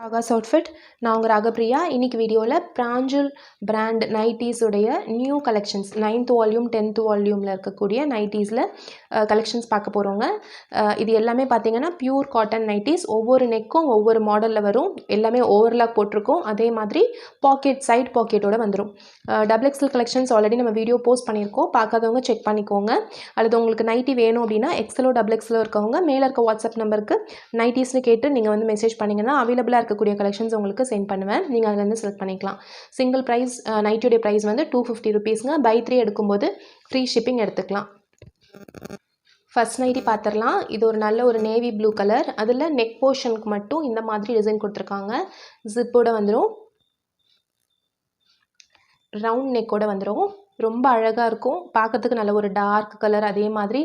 Raga's outfit. நான் உங்கள் ராகப்பிரியா. இன்றைக்கி வீடியோவில் பிராஞ்சுல் பிராண்ட் நைட்டீஸுடைய new collections 9th volume 10th வால்யூமில் இருக்கக்கூடிய நைட்டீஸில் கலெக்ஷன்ஸ் பார்க்க போகிறோங்க. இது எல்லாமே பார்த்தீங்கன்னா பியூர் காட்டன் நைட்டீஸ். ஒவ்வொரு நெக்கும் ஒவ்வொரு மாடலில் வரும். எல்லாமே ஓவர்லாக் போட்டிருக்கோம். அதே மாதிரி பாக்கெட் சைட் பாக்கெட்டோடு வந்துடும். டபுள் எக்ஸல் கலெக்ஷன்ஸ் ஆல்ரெடி நம்ம வீடியோ போஸ்ட் பண்ணியிருக்கோம். பார்க்காதவங்க செக் பண்ணிக்கோங்க. அல்லது உங்களுக்கு நைட்டி வேணும் அப்படின்னா எக்ஸலோ டபுள் எக்ஸலோ இருக்கவங்க மேலே இருக்க வாட்ஸ்அப் நம்பருக்கு நைட்டீஸ்னு கேட்டு நீங்கள் வந்து மெசேஜ் பண்ணிங்கன்னா அவைலபிளாக இருக்கக்கூடிய கலெக்ஷன்ஸ் உங்களுக்கு சென்ட் பண்ணுவேன். நீங்கள் அதில் வந்து செலக்ட் பண்ணிக்கலாம். சிங்கிள் ப்ரைஸ் நைட்டியோடைய ப்ரைஸ் வந்து 250 ருபீஸ்ங்க. பை 3 எடுக்கும்போது ஃப்ரீ ஷிப்பிங் எடுத்துக்கலாம். ஃபர்ஸ்ட் நைட்டி பார்த்துடலாம். இது ஒரு நல்ல ஒரு நேவி ப்ளூ கலர். அதில் நெக் போர்ஷனுக்கு மட்டும் இந்த மாதிரி டிசைன் கொடுத்துருக்காங்க. ஜிப்போட வந்துடும். ரவுண்ட் நெக்கோட வந்துடும். ரொம்ப அழகாக இருக்கும். பார்க்கறதுக்கு நல்ல ஒரு டார்க் கலர். அதே மாதிரி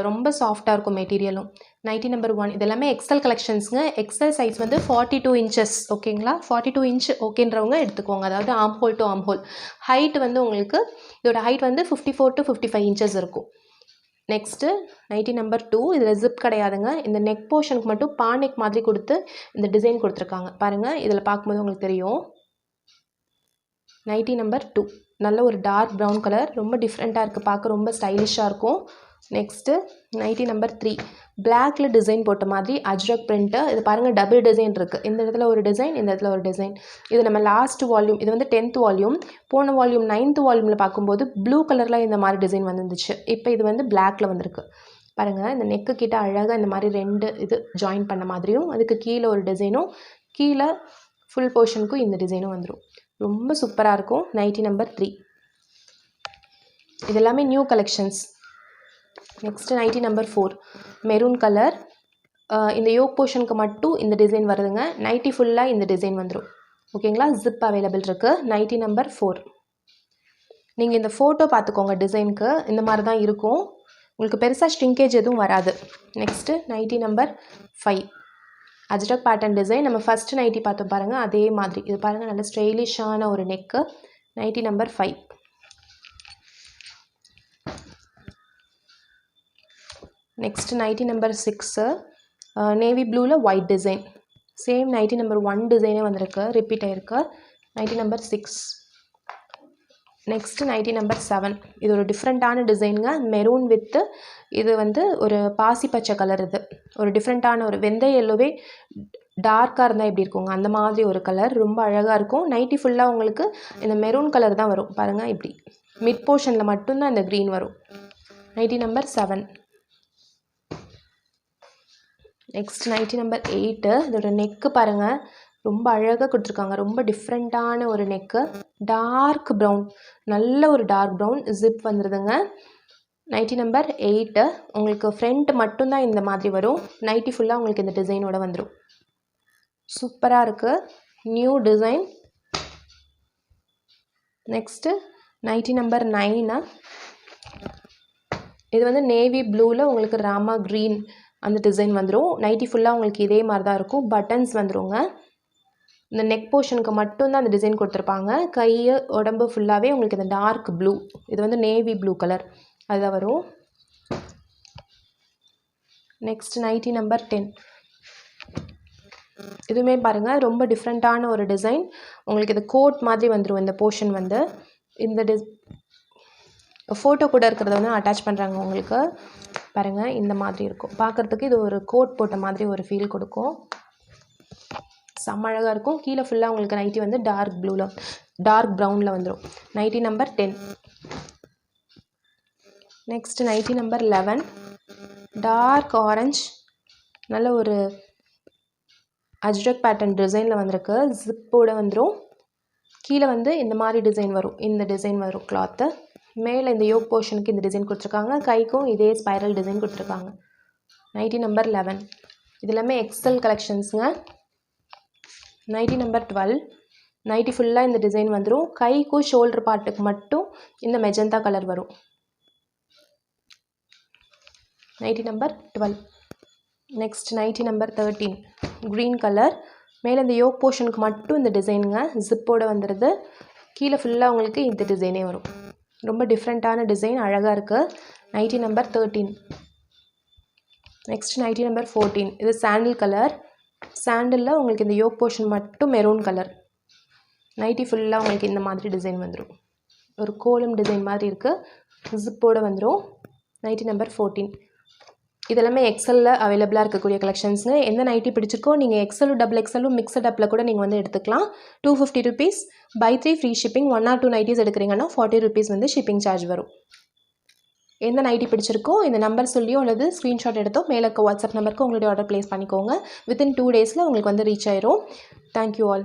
ரொம்ப சாஃப்டாக இருக்கும் மெட்டீரியலும். நைட்டி நம்பர் 1 இது எல்லாமே எக்ஸல் கலெக்ஷன்ஸுங்க. எக்ஸல் சைஸ் வந்து 42 இன்ச்சஸ். ஓகேங்களா? 42 இன்ச் ஓகேன்றவங்க எடுத்துக்கோங்க. அதாவது armhole to armhole. Height வந்து உங்களுக்கு இதோட ஹைட் வந்து 54 to 55 இன்ச்சஸ் இருக்கும். Next nightie number 2. இதில் ஜிப் கிடையாதுங்க. இந்த நெக் போர்ஷனுக்கு மட்டும் பானெக் மாதிரி கொடுத்து இந்த டிசைன் கொடுத்துருக்காங்க. பாருங்கள், இதில் பார்க்கும்போது உங்களுக்கு தெரியும். நைட்டி நம்பர் 2 நல்ல ஒரு டார்க் ப்ரௌன் கலர். ரொம்ப டிஃப்ரெண்ட்டாக இருக்குது. பார்க்க ரொம்ப ஸ்டைலிஷாக இருக்கும். நெக்ஸ்ட்டு நைட்டி நம்பர் 3 பிளாக்ல டிசைன் போட்ட மாதிரி அஜ்ரக் பிரிண்ட்டு. இது பாருங்கள், டபுள் டிசைன் இருக்குது. இந்த இடத்துல ஒரு டிசைன், இந்த இடத்துல ஒரு டிசைன். இது நம்ம லாஸ்ட் வால்யூம், இது வந்து 10th வால்யூம். போன வால்யூம் 9th வால்யூமில் பார்க்கும்போது ப்ளூ கலரில் இந்த மாதிரி டிசைன் வந்துருந்துச்சு. இப்போ இது வந்து பிளாக்ல வந்திருக்கு. பாருங்கள், இந்த நெக்கு கிட்ட அழகாக இந்த மாதிரி 2 இது ஜாயின் பண்ண மாதிரியும், அதுக்கு கீழே ஒரு டிசைனும், கீழே ஃபுல் போர்ஷனுக்கும் இந்த டிசைனும் வந்துடும். ரொம்ப சூப்பராக இருக்கும். நைட்டி நம்பர் 3 இது எல்லாமே new collections. Next nightie number 4 maroon colour. இந்த யோக் போர்ஷனுக்கு மட்டும் இந்த டிசைன் வருதுங்க. நைட்டி ஃபுல்லாக இந்த டிசைன் வந்துடும். ஓகேங்களா? ஜிப் அவைலபிள் இருக்குது. நைட்டி நம்பர் 4 நீங்கள் இந்த ஃபோட்டோ பார்த்துக்கோங்க. டிசைனுக்கு இந்த மாதிரி தான் இருக்கும். உங்களுக்கு பெருசாக ஸ்ட்ரிங்கேஜ் எதுவும் வராது. Next nightie number 5 Ajrak pattern design. நம்ம ஃபஸ்ட்டு நைட்டி பார்த்தோம் பாருங்கள், அதே மாதிரி. இது பாருங்கள், நல்ல ஸ்டைலிஷான ஒரு neck. Nightie number 5 next nightie number 6 navy ப்ளூவில் white design. Same nightie number 1 டிசைனே வந்திருக்கு, ரிப்பீட் ஆகிருக்கு. Nightie number 6 next nightie number 7 இது ஒரு டிஃப்ரெண்ட்டான டிசைனுங்க. மெரூன் வித்து இது வந்து ஒரு பாசி பச்சை கலர். இது ஒரு டிஃப்ரெண்ட்டான ஒரு வெந்தய எல்லோவே டார்க்காக இருந்தால் எப்படி இருக்குங்க, அந்த மாதிரி ஒரு கலர். ரொம்ப அழகாக இருக்கும். நைட்டி ஃபுல்லாக உங்களுக்கு இந்த மெரூன் கலர் தான் வரும். பாருங்கள், இப்படி மிட் போர்ஷனில் மட்டும்தான் இந்த க்ரீன் வரும். Nightie number 7 next nightie number 8 இதோட நெக்கு பாருங்கள், ரொம்ப அழகாக கொடுத்துருக்காங்க. ரொம்ப டிஃப்ரெண்ட்டான ஒரு நெக்கு. டார்க் ப்ரௌன், நல்ல ஒரு டார்க் ப்ரௌன். ஜிப் வந்துடுதுங்க. நைட்டி நம்பர் 8 உங்களுக்கு ஃப்ரண்ட் மட்டும்தான் இந்த மாதிரி வரும். நைட்டி ஃபுல்லாக உங்களுக்கு இந்த டிசைனோட வந்துடும். சூப்பராக இருக்குது. New design. Next nightie number 9 இது வந்து நேவி ப்ளூவில் உங்களுக்கு ராமா க்ரீன் அந்த டிசைன் வந்துடும். நைட்டி ஃபுல்லாக உங்களுக்கு இதே மாதிரி தான் இருக்கும். பட்டன்ஸ் வந்துடுங்க. இந்த நெக் போர்ஷனுக்கு மட்டும்தான் அந்த டிசைன் கொடுத்துருப்பாங்க. கை உடம்பு ஃபுல்லாகவே உங்களுக்கு இந்த டார்க் ப்ளூ, இது வந்து நேவி ப்ளூ கலர் அதுதான் வரும். நெக்ஸ்ட் நைட்டி நம்பர் 10 இதுவுமே பாருங்கள், ரொம்ப டிஃப்ரெண்ட்டான ஒரு டிசைன். உங்களுக்கு இது கோட் மாதிரி வந்துடும். இந்த போர்ஷன் வந்து இந்த ஃபோட்டோ கூட இருக்கிறத வந்து அட்டாச் பண்ணுறாங்க உங்களுக்கு. பாருங்கள், இந்த மாதிரி இருக்கும். பார்க்குறதுக்கு இது ஒரு கோட் போட்ட மாதிரி ஒரு ஃபீல் கொடுக்கும். செம்ம அழகாக இருக்கும். கீழே ஃபுல்லாக உங்களுக்கு நைட்டி வந்து டார்க் ப்ளூவில் டார்க் ப்ரௌனில் வந்துடும். Nighty number 10 next nightie number 11 dark orange. நல்ல ஒரு அஜ்ரக் பேட்டர்ன் டிசைனில் வந்திருக்கு. ஜிப்போட வந்துடும். கீழே வந்து இந்த மாதிரி டிசைன் வரும். இந்த டிசைன் வரும் கிளாத்து. மேலே இந்த யோக் போர்ஷனுக்கு இந்த டிசைன் கொடுத்துருக்காங்க. கைக்கும் இதே ஸ்பைரல் டிசைன் கொடுத்துருக்காங்க. நைட்டி நம்பர் 11 இது எல்லாமே எக்ஸல் கலெக்ஷன்ஸுங்க. நைட்டி நம்பர் 12 நைட்டி ஃபுல்லாக இந்த டிசைன் வந்துடும். கைக்கும் ஷோல்டர் பார்ட்டுக்கு மட்டும் இந்த மெஜந்தா கலர் வரும். Nightie number 12 next nightie number 13 green colour. மேலே இந்த யோக் போர்ஷனுக்கு மட்டும் இந்த டிசைனுங்க. ஜிப்போடு வந்துடுது. கீழே ஃபுல்லாக உங்களுக்கு இந்த டிசைனே வரும். ரொம்ப டிஃப்ரெண்ட்டான டிசைன், அழகாக இருக்குது. Nightie number 13 next nightie number 14 இது சாண்டில் கலர். சாண்டலில் உங்களுக்கு இந்த யோக் போர்ஷன் மட்டும் மெரூன் கலர். நைட்டி ஃபுல்லாக உங்களுக்கு இந்த மாதிரி டிசைன் வந்துடும். ஒரு கோலம் டிசைன் மாதிரி இருக்குது. ஜிப்போடு வந்துடும். Nighty number 14. இதெல்லாமே எக்ஸலில் அவைலபிளாக இருக்கக்கூடிய கலெக்ஷன்ஸுங்க. எந்த நைட்டி பிடிச்சிருக்கோ நீங்கள் எக்ஸலும் டபுள் எக்ஸலும் மிக்சட் அப்பில் கூட நீங்கள் வந்து எடுத்துக்கலாம். 250 rupees. Buy 3 free shipping. 1 or 2 nighties எடுக்கிறீங்கன்னா 40 rupees வந்து ஷிப்பிங் சார்ஜ் வரும். எந்த நைட்டி பிடிச்சிருக்கோ இந்த நம்பர் சொல்லியோ அல்லது ஸ்க்ரீன்ஷாட் எடுத்தோ மேலே இருக்க வாட்ஸ்அப் நம்பருக்கு உங்களுடைய ஆர்டர் ப்ளேஸ் பண்ணிக்கோங்க. வித்தின் 2 days உங்களுக்கு வந்து ரீச் ஆயிரும். Thank you all.